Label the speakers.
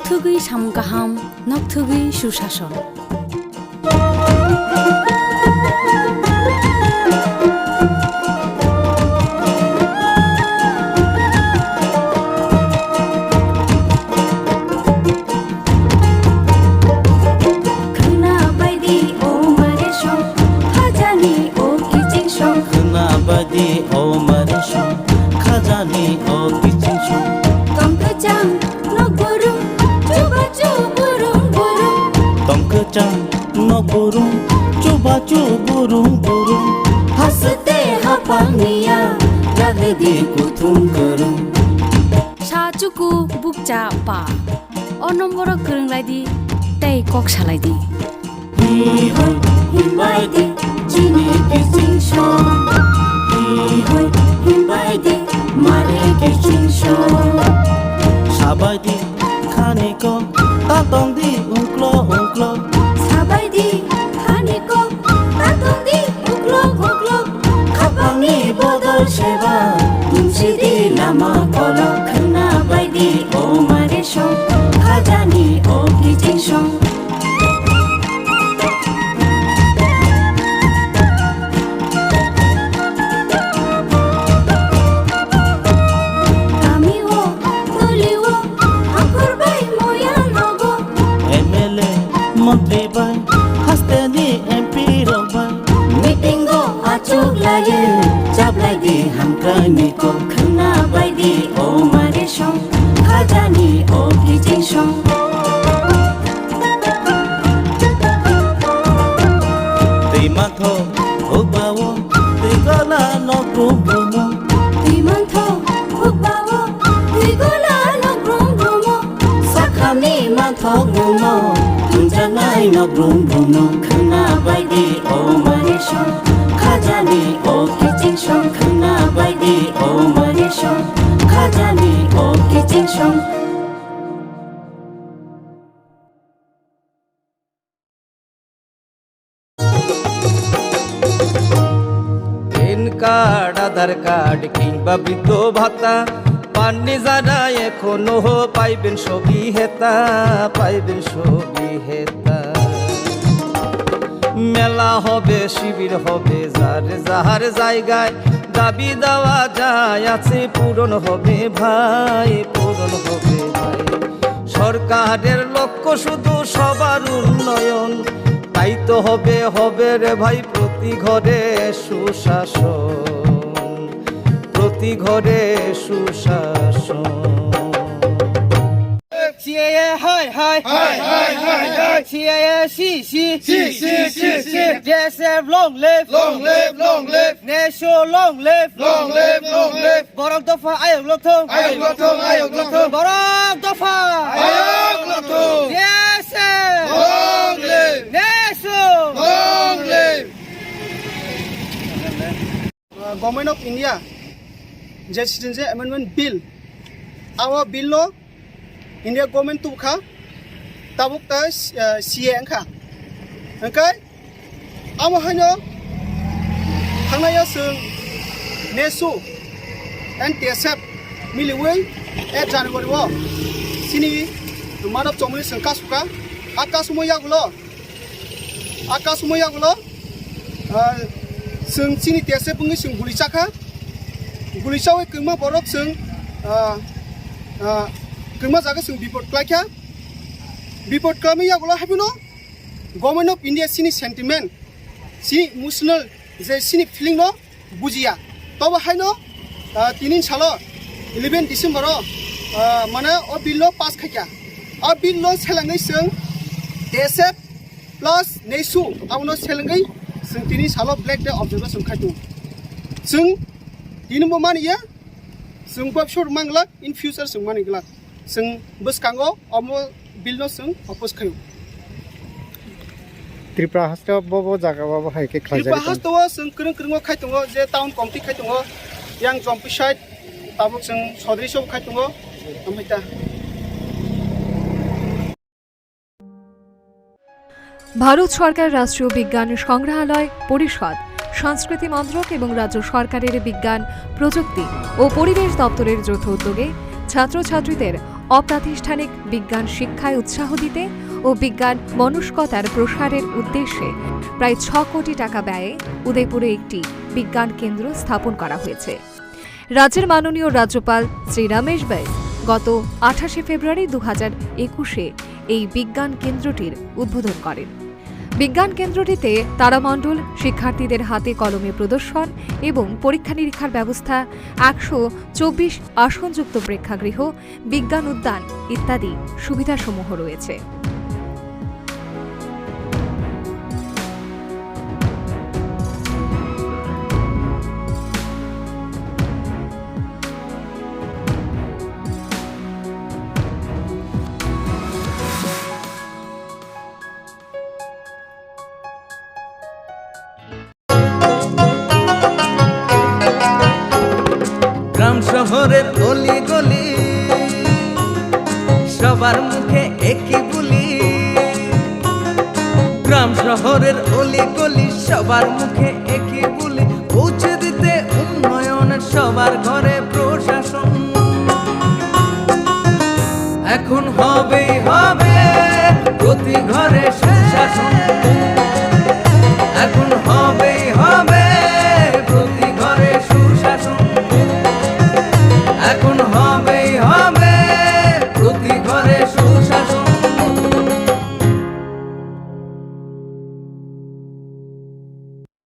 Speaker 1: নকথুগুই সামগাহাম নকথুগুই সুশাসন।
Speaker 2: Burung coba burung burung hasute hapangnya ragdi kutum kerung
Speaker 1: সাচুকু বুকচা পা অ নম্বর গরংলাইদি তাই cock সালাইদি
Speaker 2: hi hoi himbai di chini kichin shon hi hoi himbai di mare kichin shon sabai di khani ko ta tong di ungklo ungklo
Speaker 1: সাবাইদি খানিকো তাতন্দি উগলো উগলো
Speaker 2: খাপাংনি বদল সেবা তুমসিদি লামা কলো
Speaker 1: খনা বাইদি ও মারে song খাজানি ও কিচিং song আমিও তলিও আকর by মোয়া নগো
Speaker 2: MLA মন্ত্রী by হাসতেনি MP রবাই
Speaker 1: meeting গো আচুক লাগে
Speaker 2: চাবলাই দি হামকানি কো
Speaker 1: খনা বাইদি ও মারে song খাজানি ও কিচিং song
Speaker 2: তুই মাথো ওবাও তুই গলা নগ্রুম ব্রুম
Speaker 1: তুই মন্থ উবাও তুই গোলা নগ্রুম ব্রুম
Speaker 2: সাখানি মাথো গ্রুম তুমজানাই নগ্রুম ব্রুম
Speaker 1: খনা বাইদি ও মারে সং খাজানি ও কিচিং সং খনা বাইদি ও মারে সং খাজানি ও কিচিং সং
Speaker 3: পেন কার্ড আধার কার্ড কিংবা বৃদ্ধ ভাতা পাননি যারা এখনো পাইবেন সবই হেতা পাইবেন সবই হেতা মেলা হবে শিবির হবে যার যাহার জায়গায় দাবি দেওয়া যায় আছে পূরণ হবে ভাই পূরণ হবে ভাই সরকারের লক্ষ্য শুধু সবার উন্নয়ন তাই তো হবে হবে রে ভাই প্রতি ঘরে সুশাসন প্রতি ঘরে সুশাসন CAA hi hi hi hi hi hi CAA CC CC CC DSF long live Nesho long live Borok Dofa Ayok Loktong Borok Dofa Ayok Loktong DSF long live Nesho long live
Speaker 4: Government of India যে Citizenship Amendment Bill our bill lo India government tu kha tabuk ta CAN kha angkai amo hano thangnaya sung nesu and tsap miliwei at January wo sini manap chomni sung kasuka akasumoya gulo sung sini tsap bungi sung gulichaka gulichawe kengma borok sung kengma jaga sung report klaikha report kami ya gulo habuno government of India sini sentiment sini emotional je sini feeling no bujia toba haino tinin salo 11 December mana o bill lo pass khaikya a bill lo selangai sung tsf plus nesu auno selangai sung tinin salo black day observer sung khaitu sung tinmo maniya sung babshor mangla in future sung manigla sung buskango omo bill no sung oppose khayu
Speaker 5: Tripura hasto bobo jaga bobo haike khlajak
Speaker 4: Tripura hasto sung krung krung khaitongo je town committee khaitongo yang jompi side tabuk sung sodri sob khaitongo amhaita
Speaker 6: Bharat সরকার রাষ্ট্রীয় বিজ্ঞান সংগ্রহালয় পরিষদ সংস্কৃতি মন্ত্রক এবং রাজ্য সরকারের বিজ্ঞান প্রযুক্তি ও পরিবেশ দপ্তরের যৌথ উদ্যোগে ছাত্রছাত্রীদের অপ্রাতিষ্ঠানিক বিজ্ঞান শিক্ষায় উৎসাহ দিতে ও বিজ্ঞান মনস্কতার প্রসারের উদ্দেশ্যে প্রায় 6 কোটি টাকা ব্যয়ে উদয়পুরে একটি বিজ্ঞান কেন্দ্র স্থাপন করা হয়েছে। রাজ্যের মাননীয় রাজ্যপাল শ্রী রমেশ বাইস গত 28 ফেব্রুয়ারি 2021-এ এই বিজ্ঞান কেন্দ্রটির উদ্বোধন করেন। বিজ্ঞান কেন্দ্রটিতে তারামণ্ডল, শিক্ষার্থীদের হাতে কলমে প্রদর্শন এবং পরীক্ষা নিরীক্ষার ব্যবস্থা, 124 আসনযুক্ত প্রেক্ষাগৃহ, বিজ্ঞান উদ্যান ইত্যাদি সুবিধাসমূহ রয়েছে।
Speaker 3: গ্রাম শহরের অলি গলি সবার মুখে একই বুলি, গ্রাম শহরের অলি গলি সবার মুখে একই বুলি, পৌঁছে দিতে উন্নয়নের সবার ঘরে প্রশাসন। এখন হবে